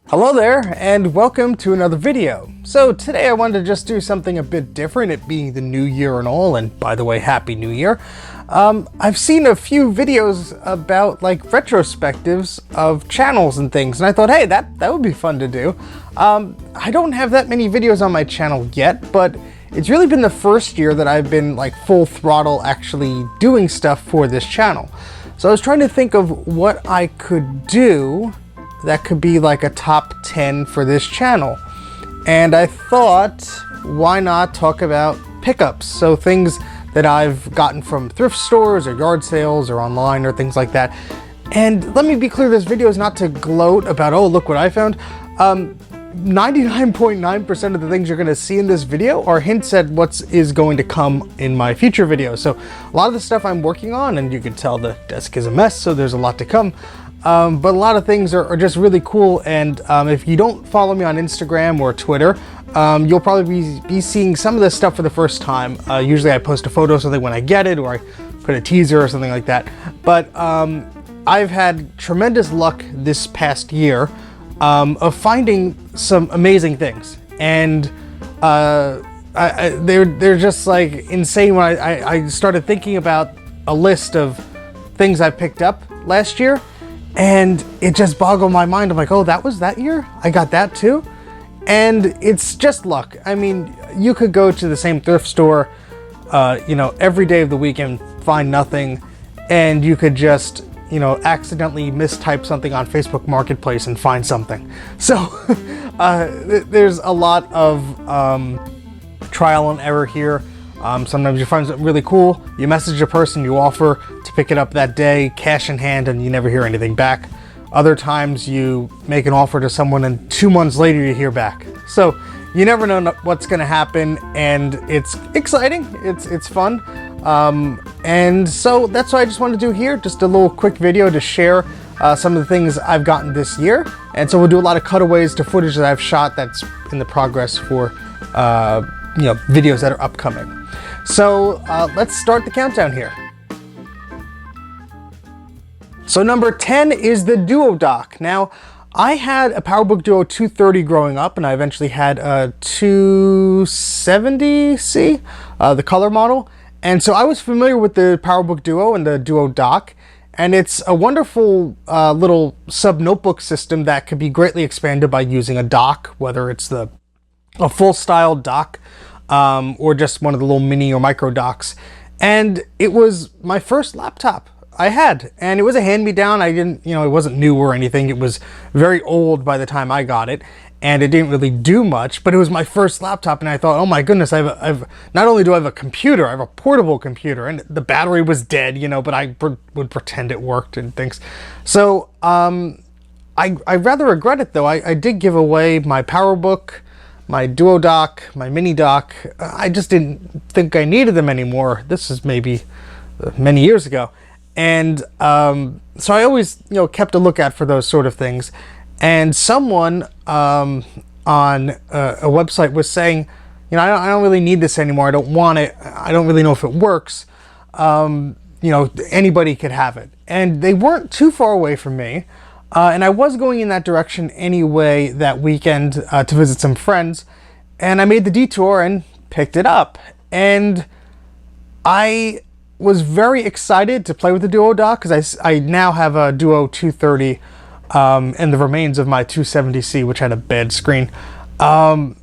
Hello there, and welcome to another video. So today I wanted to just do something a bit different, it being the new year and all, and by the way, Happy New Year. I've seen a few videos about like retrospectives of channels and things, and I thought, hey, that would be fun to do. I don't have that many videos on my channel yet, but it's really been the first year that I've been like full throttle actually doing stuff for this channel. So I was trying to think of what I could do that could be like a top 10 for this channel. And I thought, why not talk about pickups? So things that I've gotten from thrift stores or yard sales or online or things like that. And let me be clear, this video is not to gloat about, oh, look what I found. 99.9% of the things you're gonna see in this video are hints at what is going to come in my future videos. So a lot of the stuff I'm working on, and you can tell the desk is a mess, so there's a lot to come. But a lot of things are just really cool, and if you don't follow me on Instagram or Twitter, you'll probably be seeing some of this stuff for the first time. Usually I post a photo of something when I get it, or I put a teaser or something like that. But I've had tremendous luck this past year of finding some amazing things, and they're just like insane. When I started thinking about a list of things I picked up last year, and it just boggled my mind. I'm like, oh, that was that year? I got that too? And it's just luck. I mean, you could go to the same thrift store, you know, every day of the week and find nothing, and you could just, you know, accidentally mistype something on Facebook Marketplace and find something. So there's a lot of trial and error here. Sometimes you find something really cool, you message a person, you offer to pick it up that day, cash in hand, and you never hear anything back. Other times you make an offer to someone and 2 months later you hear back. So you never know what's gonna happen, and it's exciting, it's fun. And so that's what I just wanted to do here, just a little quick video to share some of the things I've gotten this year. And so we'll do a lot of cutaways to footage that I've shot that's in the progress for you know, videos that are upcoming. So let's start the countdown here. So number 10 is the Duo dock. Now, I had a PowerBook Duo 230 growing up, and I eventually had a 270C, the color model. And so I was familiar with the PowerBook Duo and the Duo dock, and it's a wonderful little sub-notebook system that could be greatly expanded by using a dock, whether it's a full style dock or just one of the little mini or micro docks. And it was my first laptop I had, and it was a hand-me-down. I didn't, you know, it wasn't new or anything. It was very old by the time I got it, and it didn't really do much, but it was my first laptop, and I thought, oh my goodness, I've not only do I have a computer, I have a portable computer, and the battery was dead, you know, but I would pretend it worked and things. So I rather regret it though. I did give away my PowerBook, my Duo dock, my mini dock. I just didn't think I needed them anymore. This is maybe many years ago. And so I always, you know, kept a lookout for those sort of things. And someone on a website was saying, you know, I don't really need this anymore. I don't want it. I don't really know if it works. You know, anybody could have it. And they weren't too far away from me. And I was going in that direction anyway that weekend to visit some friends. And I made the detour and picked it up. And I was very excited to play with the Duo dock, because I now have a Duo 230 and the remains of my 270C, which had a bad screen. And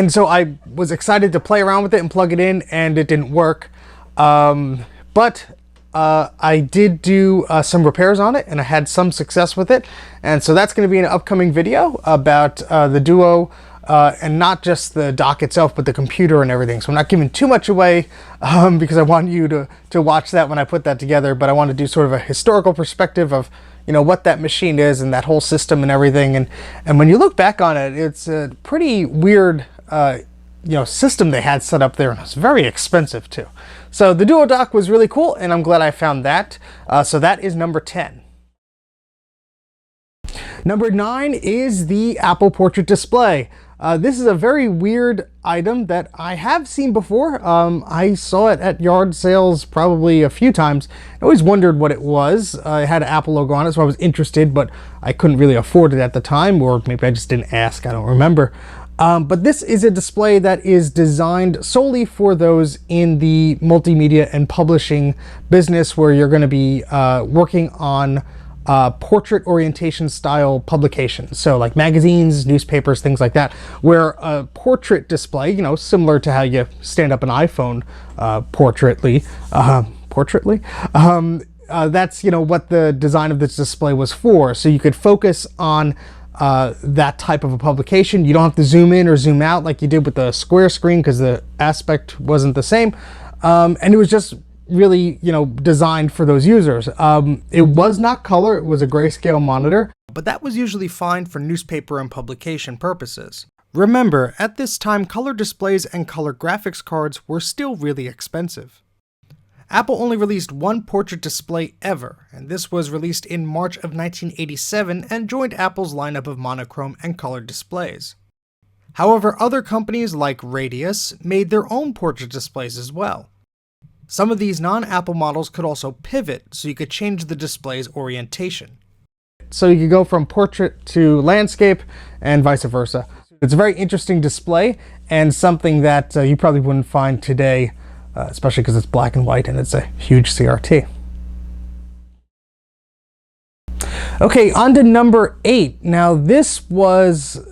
so I was excited to play around with it and plug it in, and it didn't work. But I did do some repairs on it, and I had some success with it. And so that's going to be an upcoming video about the Duo, and not just the dock itself, but the computer and everything. So I'm not giving too much away because I want you to watch that when I put that together. But I want to do sort of a historical perspective of, you know, what that machine is and that whole system and everything. And when you look back on it, it's a pretty weird, you know, system they had set up there, and it's very expensive too. So the Duo dock was really cool, and I'm glad I found that. So that is number 10. Number 9 is the Apple Portrait Display. This is a very weird item that I have seen before. I saw it at yard sales probably a few times. I always wondered what it was. It had an Apple logo on it, so I was interested, but I couldn't really afford it at the time, or maybe I just didn't ask, I don't remember. But this is a display that is designed solely for those in the multimedia and publishing business, where you're going to be working on portrait orientation style publications. So like magazines, newspapers, things like that, where a portrait display, you know, similar to how you stand up an iPhone portraitly, that's, you know, what the design of this display was for. So you could focus on that type of a publication. You don't have to zoom in or zoom out like you did with the square screen, because the aspect wasn't the same. And it was just really, you know, designed for those users. It was not color, it was a grayscale monitor, but that was usually fine for newspaper and publication purposes. Remember, at this time, color displays and color graphics cards were still really expensive. Apple only released one portrait display ever, and this was released in March of 1987 and joined Apple's lineup of monochrome and color displays. However, other companies like Radius made their own portrait displays as well. Some of these non-Apple models could also pivot, so you could change the display's orientation. So you could go from portrait to landscape and vice versa. It's a very interesting display and something that you probably wouldn't find today, especially because it's black and white and it's a huge CRT. Okay, on to NumberEight. Now this was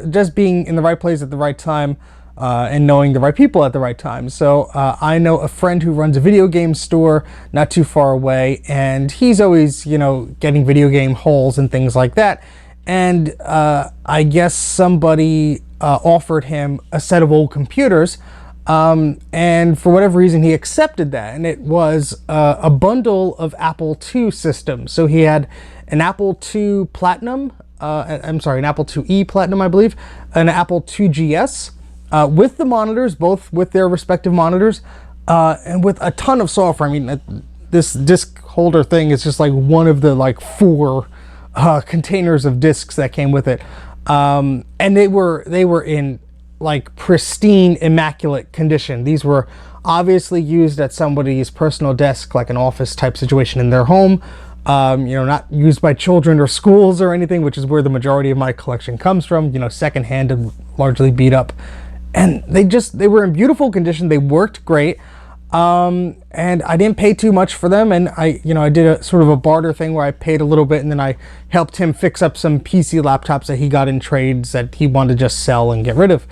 just being in the right place at the right time, and knowing the right people at the right time. So I know a friend who runs a video game store not too far away, and he's always, you know, getting video game hauls and things like that. And I guess somebody offered him a set of old computers, and for whatever reason he accepted that, and it was a bundle of Apple II systems. So he had an Apple II Platinum, an Apple IIe Platinum, I believe, an Apple II GS, with the monitors, both with their respective monitors, and with a ton of software. I mean, this disc holder thing is just like one of the like 4 containers of discs that came with it, and they were in like pristine, immaculate condition. These were obviously used at somebody's personal desk, like an office type situation in their home. You know, not used by children or schools or anything, which is where the majority of my collection comes from. You know, secondhand and largely beat up. And they were in beautiful condition. They worked great. And I didn't pay too much for them. And I did a sort of a barter thing where I paid a little bit, and then I helped him fix up some PC laptops that he got in trades that he wanted to just sell and get rid of.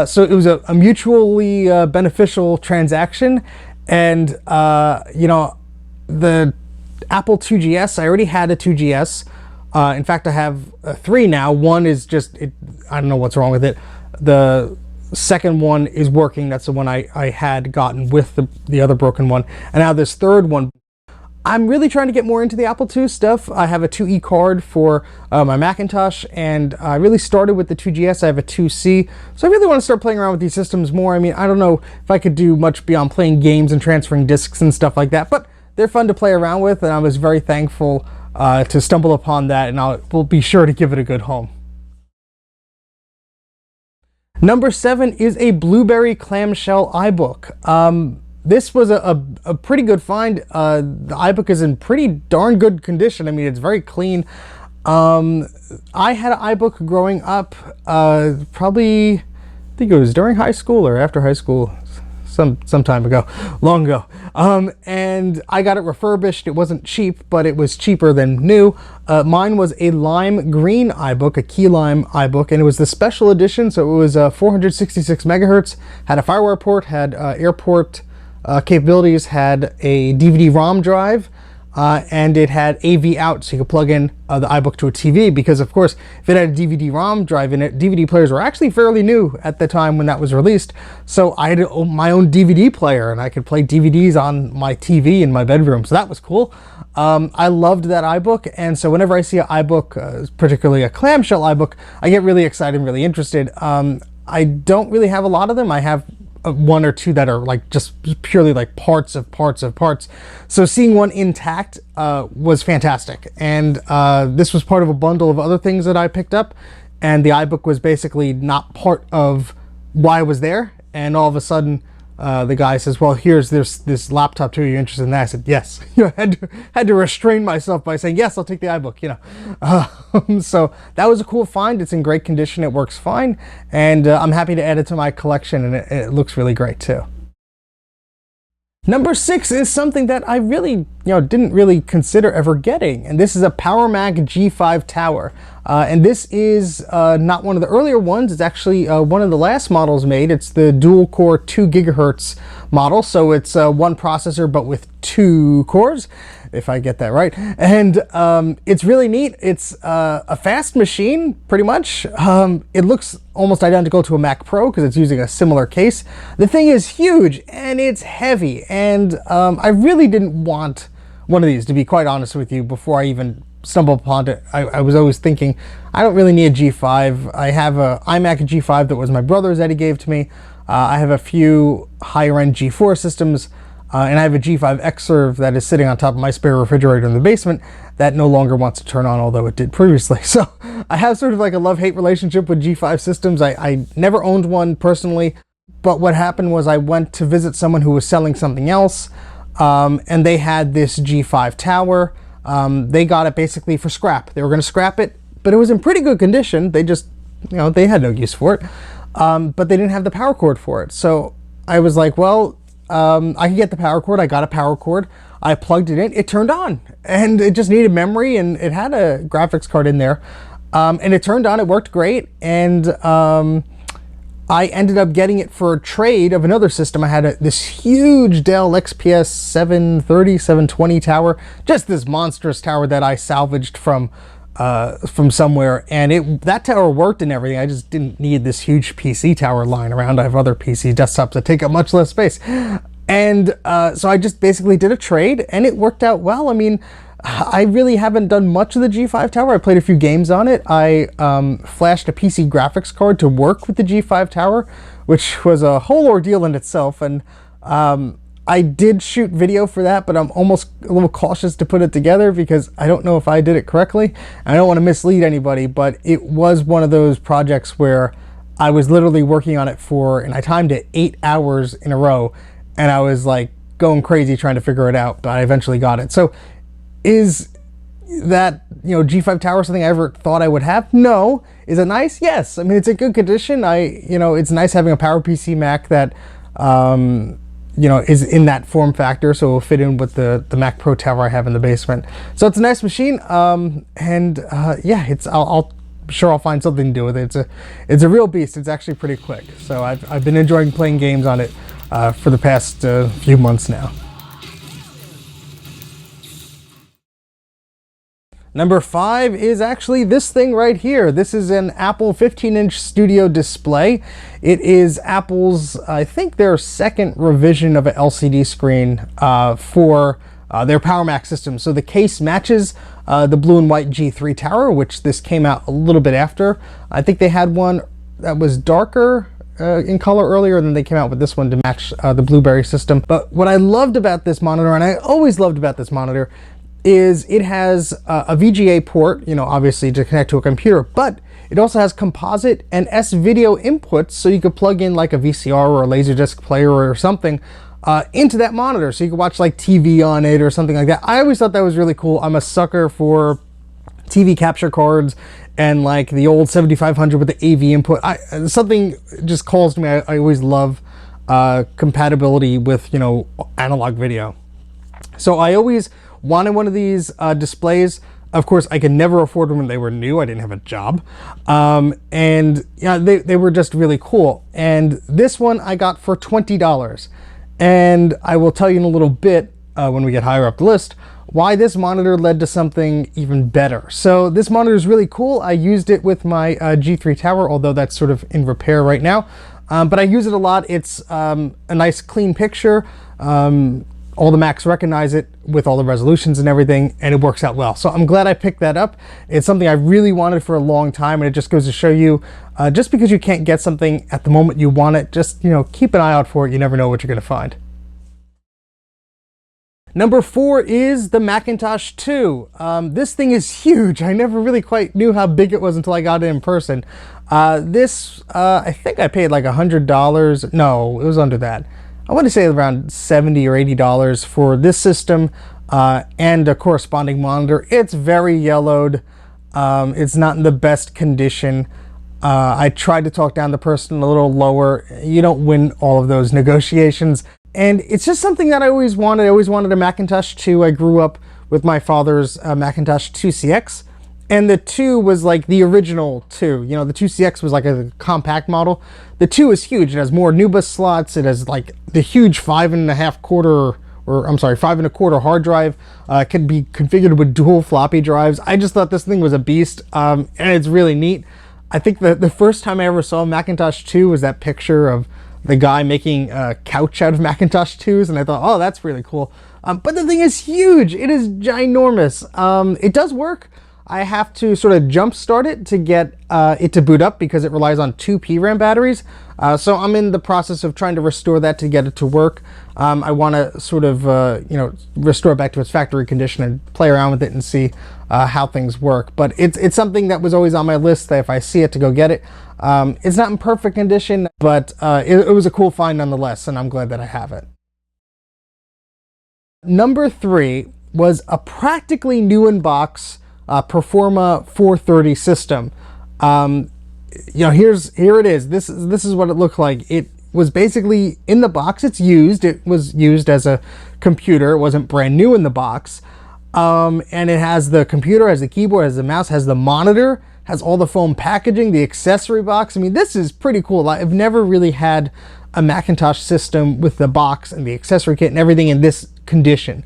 So it was a mutually beneficial transaction. And, you know, the Apple II GS, I already had a 2GS. In fact, I have 3 now. One is just, I don't know what's wrong with it. The second one is working. That's the one I had gotten with the other broken one. And now this third one. I'm really trying to get more into the Apple II stuff. I have a 2E card for my Macintosh, and I really started with the 2GS. I have a 2C. So I really want to start playing around with these systems more. I mean, I don't know if I could do much beyond playing games and transferring discs and stuff like that, but they're fun to play around with, and I was very thankful to stumble upon that, and we'll be sure to give it a good home. NumberSeven is a Blueberry clamshell iBook. This was a pretty good find. The iBook is in pretty darn good condition. I mean, it's very clean. I had an iBook growing up, probably, I think it was during high school or after high school, some time ago, long ago. And I got it refurbished. It wasn't cheap, but it was cheaper than new. Mine was a lime green iBook, a key lime iBook, and it was the special edition. So it was 466 megahertz, had a FireWire port, had airport capabilities, had a DVD-ROM drive, and it had AV out, so you could plug in the iBook to a TV, because of course, if it had a DVD-ROM drive in it, DVD players were actually fairly new at the time when that was released. So I had my own DVD player, and I could play DVDs on my TV in my bedroom, so that was cool. I loved that iBook, and so whenever I see an iBook, particularly a clamshell iBook, I get really excited and really interested. I don't really have a lot of them. I have 1 or 2 that are like just purely like parts of parts. So seeing one intact was fantastic, and this was part of a bundle of other things that I picked up, and the iBook was basically not part of why I was there. And all of a sudden, the guy says, well, here's this laptop too, are you interested in that? I said, yes. Had to restrain myself by saying, yes, I'll take the iBook, So that was a cool find. It's in great condition. It works fine. And I'm happy to add it to my collection, and it looks really great too. Number 6 is something that I really, didn't really consider ever getting, and this is a PowerMac G5 tower. And this is not one of the earlier ones. It's actually one of the last models made. It's the dual-core 2 gigahertz model, so it's one processor but with 2 cores, if I get that right. And it's really neat. It's a fast machine, pretty much. It looks almost identical to a Mac Pro because it's using a similar case. The thing is huge and it's heavy, and I really didn't want one of these, to be quite honest with you, before I even stumbled upon it. I was always thinking, I don't really need a G5. I have a iMac G5 that was my brother's that he gave to me. I have a few higher end G4 systems, and I have a G5 Xserve that is sitting on top of my spare refrigerator in the basement that no longer wants to turn on, although it did previously. So I have sort of like a love-hate relationship with G5 systems. I never owned one personally, but what happened was I went to visit someone who was selling something else, and they had this G5 tower. They got it basically for scrap. They were going to scrap it, but it was in pretty good condition. They just, they had no use for it, but they didn't have the power cord for it. So I was like, well, I can get the power cord. I got a power cord. I plugged it in. It turned on, and it just needed memory, and it had a graphics card in there, and it turned on. It worked great, and I ended up getting it for a trade of another system. I had this huge Dell XPS 730, 720 tower, just this monstrous tower that I salvaged from somewhere, and that tower worked and everything. I just didn't need this huge PC tower lying around. I have other PC desktops that take up much less space. And so I just basically did a trade, and it worked out well. I mean, I really haven't done much of the G5 tower. I played a few games on it. I flashed a PC graphics card to work with the G5 tower, which was a whole ordeal in itself. And I did shoot video for that, but I'm almost a little cautious to put it together because I don't know if I did it correctly. I don't want to mislead anybody, but it was one of those projects where I was literally working on it and I timed it 8 hours in a row, and I was like going crazy trying to figure it out, but I eventually got it. So is that, G5 tower something I ever thought I would have? No. Is it nice? Yes. I mean, it's in good condition. It's nice having a PowerPC Mac that, is in that form factor, so it will fit in with the Mac Pro tower I have in the basement. So it's a nice machine, I'll sure I'll find something to do with it. It's a real beast. It's actually pretty quick. So I've been enjoying playing games on it for the past few months now. Number 5 is actually this thing right here. This is an Apple 15-inch Studio display. It is Apple's, I think, their second revision of an LCD screen for their PowerMac system. So the case matches the blue and white G3 tower, which this came out a little bit after. I think they had one that was darker in color earlier, and then they came out with this one to match the Blueberry system. But what I loved about this monitor, and I always loved about this monitor, is it has a VGA port, obviously to connect to a computer, but it also has composite and S-video inputs, so you could plug in like a VCR or a Laserdisc player or something into that monitor, so you could watch like TV on it or something like that. I always thought that was really cool. I'm a sucker for TV capture cards and like the old 7500 with the AV input. Something just calls to me. I always love compatibility with, analog video. So I always wanted one of these displays. Of course, I could never afford them when they were new. I didn't have a job. They were just really cool. And this one I got for $20. And I will tell you in a little bit, when we get higher up the list, why this monitor led to something even better. So this monitor is really cool. I used it with my G3 tower, although that's sort of in repair right now. But I use it a lot. It's a nice clean picture. All the Macs recognize it with all the resolutions and everything, and it works out well. So I'm glad I picked that up. It's something I really wanted for a long time, and it just goes to show you, just because you can't get something at the moment you want it, just keep an eye out for it. You never know what you're going to find. Number 4 is the Macintosh 2. This thing is huge. I never really quite knew how big it was until I got it in person. I think I paid like $100. No, it was under that. I want to say around $70 or $80 for this system and a corresponding monitor. It's very yellowed. It's not in the best condition. I tried to talk down the person a little lower. You don't win all of those negotiations. And it's just something that I always wanted. I always wanted a Macintosh 2. I grew up with my father's Macintosh 2CX. And the 2 was like the original 2. You know, the 2CX was like a compact model. The 2 is huge. It has more NUBUS slots. It has like the huge 5.25 hard drive. It can be configured with dual floppy drives. I just thought this thing was a beast, and it's really neat. I think the first time I ever saw Macintosh 2 was that picture of the guy making a couch out of Macintosh 2s, and I thought, oh, that's really cool. But the thing is huge. It is ginormous. It does work. I have to sort of jump start it to get it to boot up because it relies on 2 PRAM batteries. So I'm in the process of trying to restore that to get it to work. I want to sort of, restore it back to its factory condition and play around with it and see how things work. But it's something that was always on my list that if I see it to go get it. It's not in perfect condition, but it was a cool find nonetheless, and I'm glad that I have it. Number 3 was a practically new in box Performa 430 system. Here it is. This is what it looked like. It was basically in the box. It was used as a computer. It wasn't brand new in the box. And it has the computer, has the keyboard, has the mouse, has the monitor, has all the foam packaging, the accessory box. I mean, this is pretty cool. I've never really had a Macintosh system with the box and the accessory kit and everything in this condition.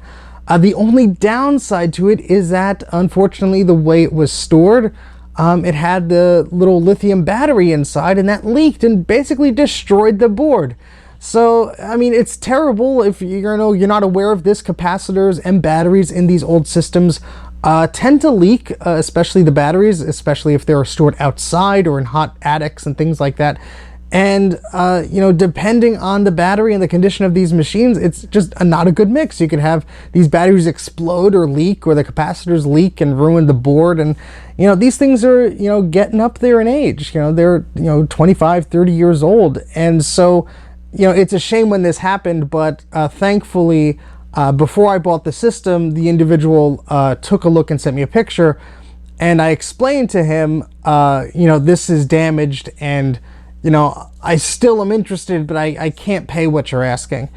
The only downside to it is that, unfortunately, the way it was stored, it had the little lithium battery inside, and that leaked and basically destroyed the board. So, I mean, it's terrible if you're not aware of this. Capacitors and batteries in these old systems tend to leak, especially the batteries, especially if they're stored outside or in hot attics and things like that. And, depending on the battery and the condition of these machines, it's just not a good mix. You could have these batteries explode or leak, or the capacitors leak and ruin the board. And, these things are, getting up there in age. They're, 25, 30 years old. And so, it's a shame when this happened, but thankfully, before I bought the system, the individual took a look and sent me a picture. And I explained to him, this is damaged and I still am interested, but I can't pay what you're asking.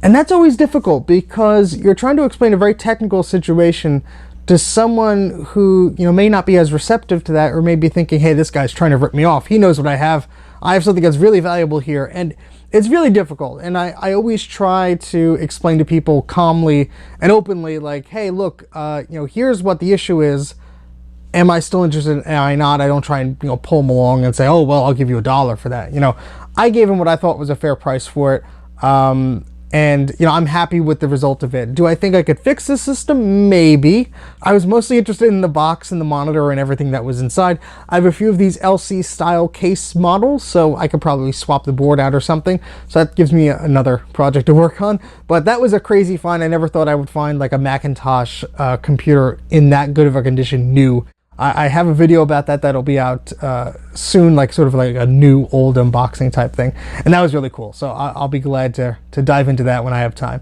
And that's always difficult because you're trying to explain a very technical situation to someone who, may not be as receptive to that, or may be thinking, hey, this guy's trying to rip me off. He knows what I have. I have something that's really valuable here. And it's really difficult. And I always try to explain to people calmly and openly, like, hey, look, here's what the issue is. Am I still interested? Am I not? I don't try and pull them along and say, oh, well, I'll give you $1 for that. I gave him what I thought was a fair price for it. And I'm happy with the result of it. Do I think I could fix this system? Maybe. I was mostly interested in the box and the monitor and everything that was inside. I have a few of these LC style case models, so I could probably swap the board out or something. So that gives me another project to work on. But that was a crazy find. I never thought I would find like a Macintosh computer in that good of a condition new. I have a video about that that'll be out soon, like sort of like a new old unboxing type thing. And that was really cool. So I'll be glad to dive into that when I have time.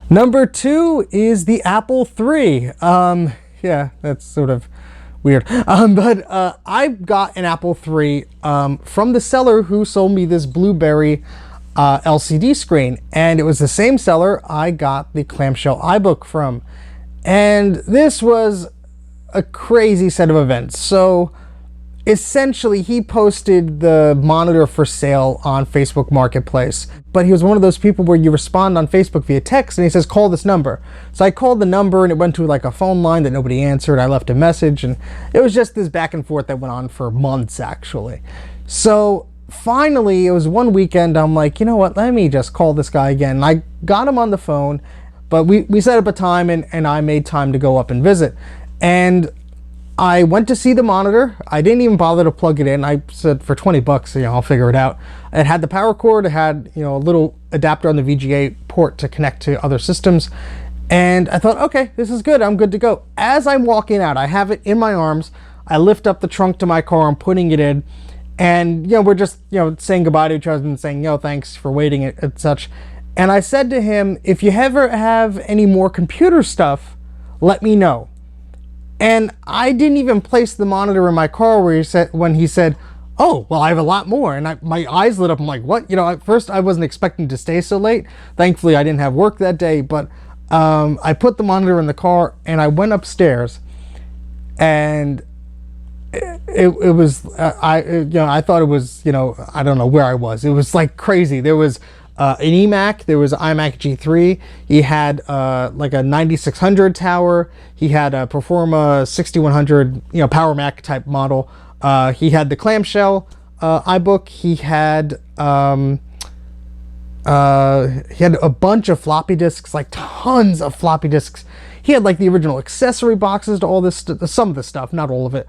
Number 2 is the Apple III. Yeah, that's sort of weird. But I got an Apple III from the seller who sold me this Blueberry LCD screen. And it was the same seller I got the clamshell iBook from. And this was a crazy set of events. So essentially, he posted the monitor for sale on Facebook Marketplace. But he was one of those people where you respond on Facebook via text and he says, call this number. So I called the number and it went to like a phone line that nobody answered. I left a message and it was just this back and forth that went on for months, actually. So finally, it was one weekend. I'm like, you know what? Let me just call this guy again. And I got him on the phone. But we set up a time and I made time to go up and visit. And I went to see the monitor. I didn't even bother to plug it in. I said for 20 bucks, I'll figure it out. It had the power cord. It had, a little adapter on the VGA port to connect to other systems. And I thought, okay, this is good. I'm good to go. As I'm walking out, I have it in my arms. I lift up the trunk to my car. I'm putting it in. And, we're just, saying goodbye to each other and saying, thanks for waiting and such. And I said to him, if you ever have any more computer stuff, let me know. And I didn't even place the monitor in my car when he said, oh, well, I have a lot more. And my eyes lit up. I'm like, what? At first I wasn't expecting to stay so late. Thankfully, I didn't have work that day. But I put the monitor in the car and I went upstairs. And it was, I thought it was, I don't know where I was. It was like crazy. There was an eMac, there was an iMac G3. He had like a 9600 tower. He had a Performa 6100, Power Mac type model. He had the clamshell iBook. He had a bunch of floppy disks, like tons of floppy disks. He had like the original accessory boxes to all this, some of the stuff, not all of it.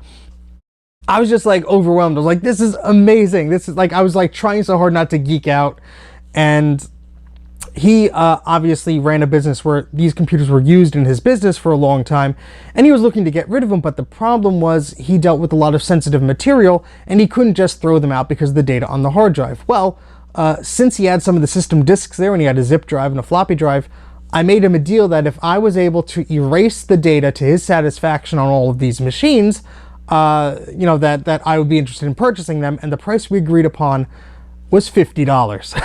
I was just like overwhelmed. I was like, this is amazing. This is like, I was like trying so hard not to geek out. And he obviously ran a business where these computers were used in his business for a long time, and he was looking to get rid of them. But the problem was he dealt with a lot of sensitive material, and he couldn't just throw them out because of the data on the hard drive. Well, since he had some of the system disks there, and he had a zip drive and a floppy drive, I made him a deal that if I was able to erase the data to his satisfaction on all of these machines, that I would be interested in purchasing them. And the price we agreed upon was $50.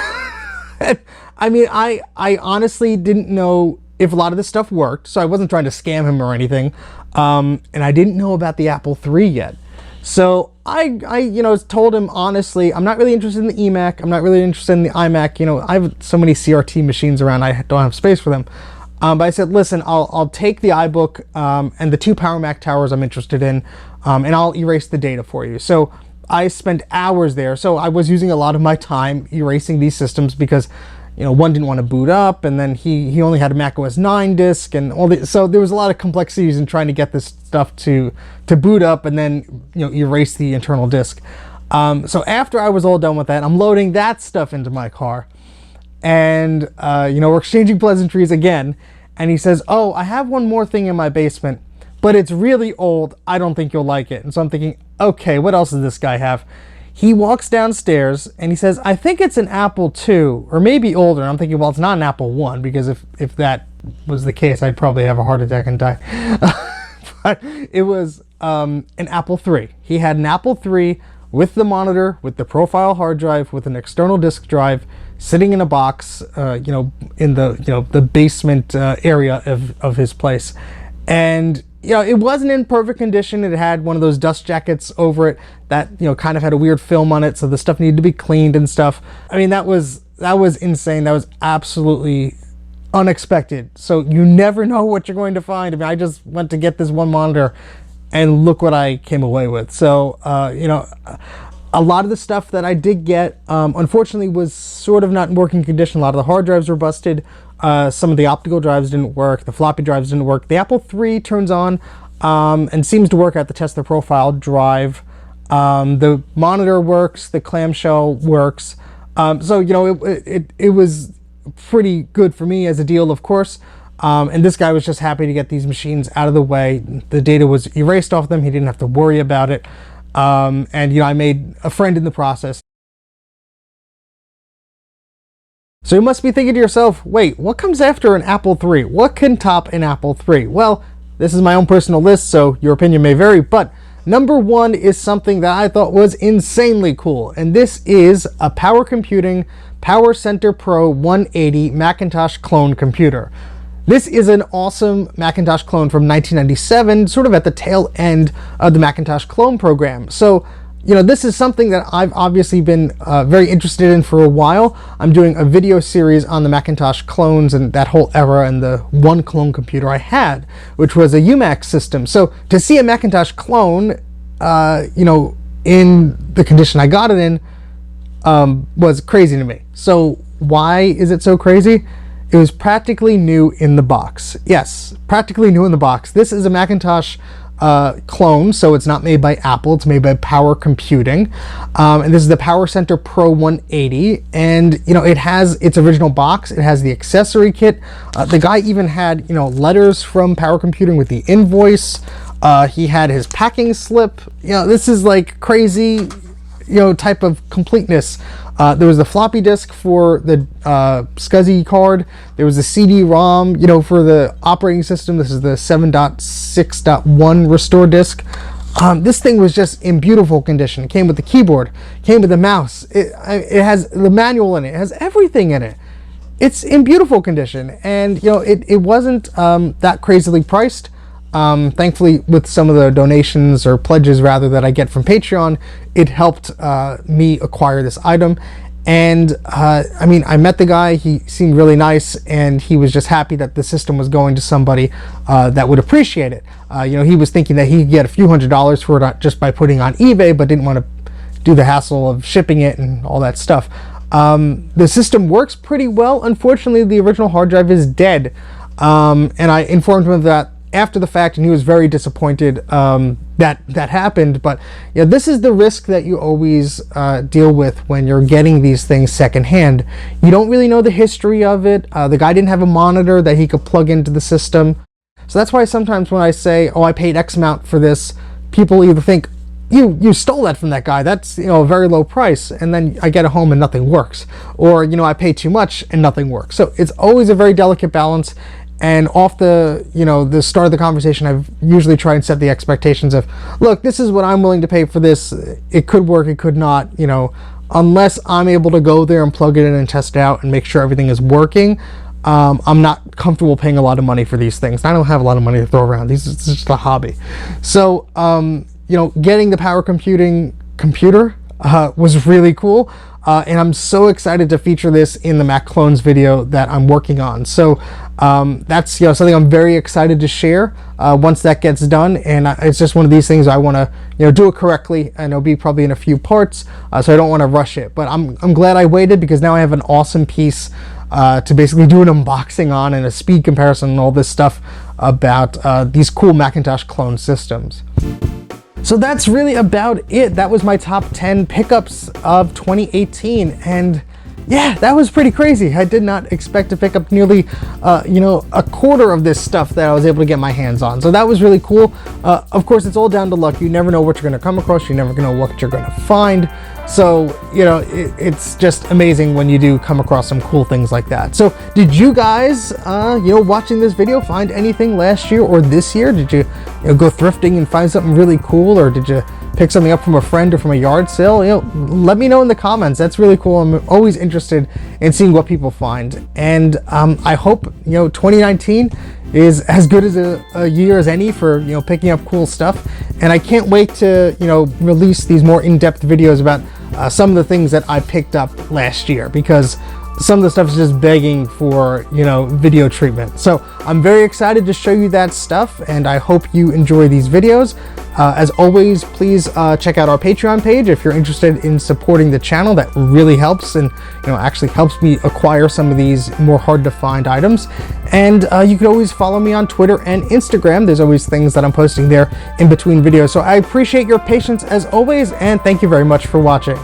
I mean, I honestly didn't know if a lot of this stuff worked, so I wasn't trying to scam him or anything. And I didn't know about the Apple III yet. So I told him honestly, I'm not really interested in the eMac. I'm not really interested in the iMac. I have so many CRT machines around, I don't have space for them. But I said, listen, I'll take the iBook and the 2 Power Mac towers I'm interested in, and I'll erase the data for you. So I spent hours there. So I was using a lot of my time erasing these systems because, one didn't want to boot up, and then he only had a Mac OS 9 disk and all the, so there was a lot of complexities in trying to get this stuff to boot up and then, erase the internal disk. So after I was all done with that, I'm loading that stuff into my car, and, we're exchanging pleasantries again. And he says, oh, I have one more thing in my basement, but it's really old. I don't think you'll like it. And so I'm thinking, okay, what else does this guy have? He walks downstairs and he says, I think it's an Apple II, or maybe older. And I'm thinking, well, it's not an Apple I, because if that was the case, I'd probably have a heart attack and die. But it was an Apple III. He had an Apple III with the monitor, with the profile hard drive, with an external disk drive, sitting in a box, in the basement area of his place. And it wasn't in perfect condition. It had one of those dust jackets over it that kind of had a weird film on it, so the stuff needed to be cleaned and stuff. I mean, that was insane. That was absolutely unexpected. So you never know what you're going to find. I mean, I just went to get this one monitor, and look what I came away with. So a lot of the stuff that I did get, unfortunately, was sort of not in working condition. A lot of the hard drives were busted. Some of the optical drives didn't work. The floppy drives didn't work. The Apple III turns on and seems to work at the test the profile drive. The monitor works. The clamshell works. So it was pretty good for me as a deal, of course. And this guy was just happy to get these machines out of the way. The data was erased off them. He didn't have to worry about it. And I made a friend in the process. So you must be thinking to yourself, wait, what comes after an Apple III? What can top an Apple III? Well, this is my own personal list, so your opinion may vary, but number 1 is something that I thought was insanely cool, and this is a Power Computing Power Center Pro 180 Macintosh clone computer. This is an awesome Macintosh clone from 1997, sort of at the tail end of the Macintosh clone program. So, this is something that I've obviously been very interested in for a while. I'm doing a video series on the Macintosh clones and that whole era, and the one clone computer I had, which was a UMac system. So to see a Macintosh clone, in the condition I got it in, was crazy to me. So why is it so crazy? It was practically new in the box. Yes, practically new in the box. This is a Macintosh clone, so it's not made by Apple, it's made by Power Computing. And this is the Power Center Pro 180, and you know, it has its original box, it has the accessory kit. The guy even had, you know, letters from Power Computing with the invoice. He had his packing slip. You know, this is like crazy, you know, type of completeness. There was the floppy disk for the SCSI card. There was the CD-ROM, you know, for the operating system. This is the 7.6.1 restore disk. This thing was just in beautiful condition. It came with the keyboard, came with the mouse. It has the manual in it. It has everything in it. It's in beautiful condition, and you know, it wasn't that crazily priced. Thankfully, with some of the donations or pledges rather that I get from Patreon, it helped me acquire this item. And I mean, I met the guy, he seemed really nice, and he was just happy that the system was going to somebody that would appreciate it. You know, he was thinking that he could get a few $100s for it just by putting on eBay, but didn't want to do the hassle of shipping it and all that stuff. The system works pretty well. Unfortunately, the original hard drive is dead. And I informed him of that after the fact, and he was very disappointed that happened. But yeah, this is the risk that you always deal with when you're getting these things secondhand. You don't really know the history of it. The guy didn't have a monitor that he could plug into the system. So that's why sometimes when I say, oh, I paid X amount for this, people either think, you stole that from that guy, that's, you know, a very low price, and then I get it home and nothing works. Or, you know, I pay too much and nothing works. So it's always a very delicate balance. And off the, you know, the start of the conversation, I've usually tried and set the expectations of, look, this is what I'm willing to pay for this. It could work, it could not, you know, unless I'm able to go there and plug it in and test it out and make sure everything is working. I'm not comfortable paying a lot of money for these things. I don't have a lot of money to throw around. This is just a hobby. So, you know, getting the Power Computing computer was really cool. And I'm so excited to feature this in the Mac Clones video that I'm working on. So that's, you know, something I'm very excited to share once that gets done. And it's just one of these things I want to, you know, do it correctly, and it'll be probably in a few parts. So I don't want to rush it. But I'm glad I waited, because now I have an awesome piece to basically do an unboxing on, and a speed comparison and all this stuff about these cool Macintosh clone systems. So that's really about it. That was my top 10 pickups of 2018, and yeah, that was pretty crazy. I did not expect to pick up nearly, you know, a quarter of this stuff that I was able to get my hands on. So that was really cool. Of course, it's all down to luck. You never know what you're going to come across. You never know what you're going to find. So, you know, it's just amazing when you do come across some cool things like that. So did you guys, you know, watching this video, find anything last year or this year? Did you know, go thrifting and find something really cool, or did you pick something up from a friend or from a yard sale? You know, let me know in the comments. That's really cool. I'm always interested in seeing what people find. And I hope, you know, 2019 is as good as a year as any for, you know, picking up cool stuff. And I can't wait to, you know, release these more in-depth videos about some of the things that I picked up last year, because some of the stuff is just begging for, you know, video treatment. So I'm very excited to show you that stuff, and I hope you enjoy these videos. As always, please check out our Patreon page if you're interested in supporting the channel. That really helps, and, you know, actually helps me acquire some of these more hard to find items. And you can always follow me on Twitter and Instagram. There's always things that I'm posting there in between videos. So I appreciate your patience as always, and thank you very much for watching.